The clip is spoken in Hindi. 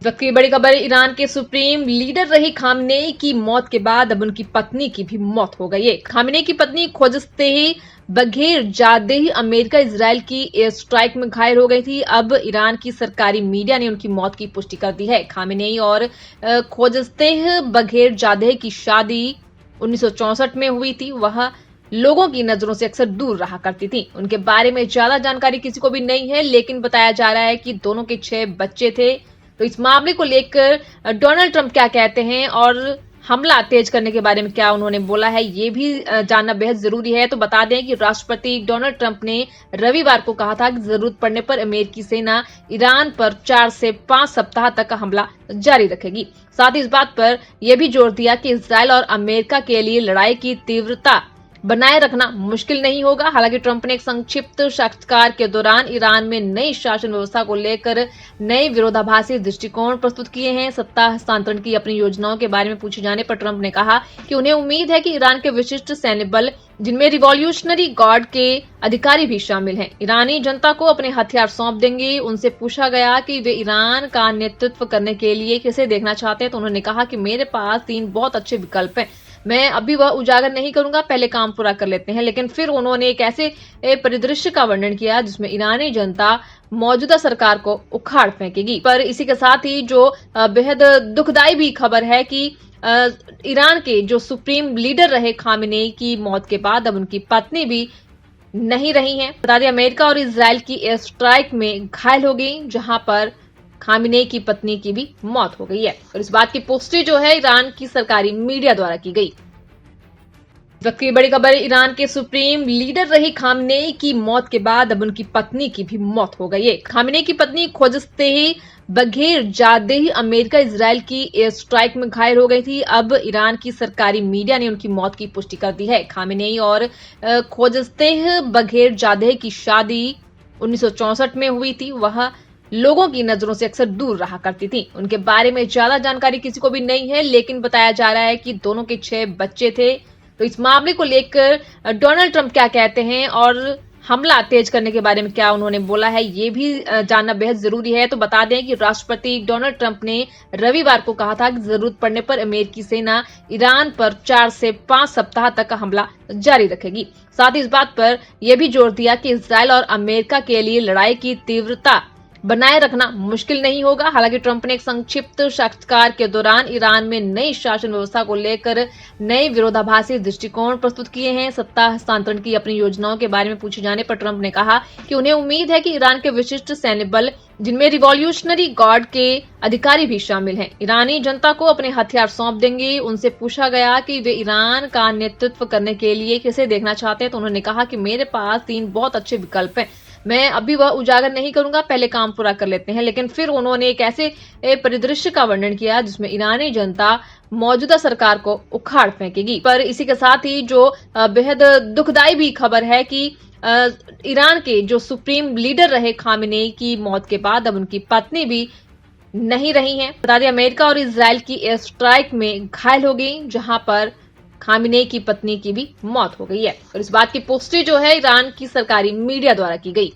वक्त की बड़ी खबर, ईरान के सुप्रीम लीडर रही खामनेई की मौत के बाद अब उनकी पत्नी की भी मौत हो गई है। खामनेई की पत्नी खोजस्तेही बघेरजादेही अमेरिका इजराइल की एयर स्ट्राइक में घायल हो गई थी। अब ईरान की सरकारी मीडिया ने उनकी मौत की पुष्टि कर दी है। खामनेई और खोजस्तेह बघेरजादेह की शादी 1964 में हुई थी। वह लोगों की नजरों से अक्सर दूर रहा करती थी। उनके बारे में ज्यादा जानकारी किसी को भी नहीं है, लेकिन बताया जा रहा है कि दोनों के 6 बच्चे थे। तो इस मामले को लेकर डोनाल्ड ट्रंप क्या कहते हैं और हमला तेज करने के बारे में क्या उन्होंने बोला है, ये भी जानना बेहद जरूरी है। तो बता दें कि राष्ट्रपति डोनाल्ड ट्रंप ने रविवार को कहा था कि जरूरत पड़ने पर अमेरिकी सेना ईरान पर 4 से 5 सप्ताह तक का हमला जारी रखेगी। साथ ही इस बात पर यह भी जोर दिया कि इजरायल और अमेरिका के लिए लड़ाई की तीव्रता बनाए रखना मुश्किल नहीं होगा। हालांकि ट्रंप ने एक संक्षिप्त साक्षात्कार के दौरान ईरान में नई शासन व्यवस्था को लेकर नए विरोधाभासी दृष्टिकोण प्रस्तुत किए हैं। सत्ता हस्तांतरण की अपनी योजनाओं के बारे में पूछे जाने पर ट्रंप ने कहा कि उन्हें उम्मीद है कि ईरान के विशिष्ट सैन्य बल, जिनमें रिवॉल्यूशनरी गार्ड के अधिकारी भी शामिल हैं, ईरानी जनता को अपने हथियार सौंप देंगे। उनसे पूछा गया कि वे ईरान का नेतृत्व करने के लिए किसे देखना चाहते हैं, तो उन्होंने कहा कि मेरे पास 3 बहुत अच्छे विकल्प हैं। मैं अभी वह उजागर नहीं करूंगा, पहले काम पूरा कर लेते हैं। लेकिन फिर उन्होंने एक ऐसे परिदृश्य का वर्णन किया जिसमें ईरानी जनता मौजूदा सरकार को उखाड़ फेंकेगी। पर इसी के साथ ही जो बेहद दुखदाई भी खबर है कि ईरान के जो सुप्रीम लीडर रहे खामेनेई की मौत के बाद अब उनकी पत्नी भी नहीं रही हैं। बता दें, अमेरिका और इजराइल की एयर स्ट्राइक में घायल हो गई, जहां पर खामेनेई की पत्नी की भी मौत हो गई है। और इस बात की पुष्टि जो है ईरान की सरकारी मीडिया द्वारा की गई। वक्त की बड़ी खबर, ईरान के सुप्रीम लीडर रही खामेनेई की मौत के बाद अब उनकी पत्नी की भी मौत हो गई है। खामेनेई की पत्नी खोजस्तेही बघेरजादेही अमेरिका इजराइल की एयर स्ट्राइक में घायल हो गई थी। अब ईरान की सरकारी मीडिया ने उनकी मौत की पुष्टि कर दी है। खामेनेई और खोजस्तेह बघेरजादेह की शादी 1964 में हुई थी। वह लोगों की नजरों से अक्सर दूर रहा करती थी। उनके बारे में ज्यादा जानकारी किसी को भी नहीं है, लेकिन बताया जा रहा है कि दोनों के 6 बच्चे थे। तो इस मामले को लेकर डोनाल्ड ट्रंप क्या कहते हैं और हमला तेज करने के बारे में क्या उन्होंने बोला है, ये भी जानना बेहद जरूरी है। तो बता दें कि राष्ट्रपति डोनाल्ड ट्रंप ने रविवार को कहा था कि जरूरत पड़ने पर अमेरिकी सेना ईरान पर 4 से 5 सप्ताह तक का हमला जारी रखेगी। साथ ही इस बात पर यह भी जोर दिया कि इजरायल और अमेरिका के लिए लड़ाई की तीव्रता बनाए रखना मुश्किल नहीं होगा। हालांकि ट्रंप ने एक संक्षिप्त साक्षात्कार के दौरान ईरान में नई शासन व्यवस्था को लेकर नए विरोधाभासी दृष्टिकोण प्रस्तुत किए हैं। सत्ता हस्तांतरण की अपनी योजनाओं के बारे में पूछे जाने पर ट्रंप ने कहा कि उन्हें उम्मीद है कि ईरान के विशिष्ट सैन्य बल, जिनमें रिवॉल्यूशनरी गार्ड के अधिकारी भी शामिल हैं, ईरानी जनता को अपने हथियार सौंप देंगे। उनसे पूछा गया कि वे ईरान का नेतृत्व करने के लिए किसे देखना चाहते हैं, तो उन्होंने कहा कि मेरे पास 3 बहुत अच्छे विकल्प हैं। मैं अभी वह उजागर नहीं करूंगा, पहले काम पूरा कर लेते हैं। लेकिन फिर उन्होंने एक ऐसे परिदृश्य का वर्णन किया जिसमें ईरानी जनता मौजूदा सरकार को उखाड़ फेंकेगी। पर इसी के साथ ही जो बेहद दुखदाई भी खबर है कि ईरान के जो सुप्रीम लीडर रहे खामेनेई की मौत के बाद अब उनकी पत्नी भी नहीं रही हैं। बता दें, अमेरिका और इजराइल की एयर स्ट्राइक में घायल हो गई, जहां पर खामेनेई की पत्नी की भी मौत हो गई है। और इस बात की पुष्टि जो है ईरान की सरकारी मीडिया द्वारा की गई।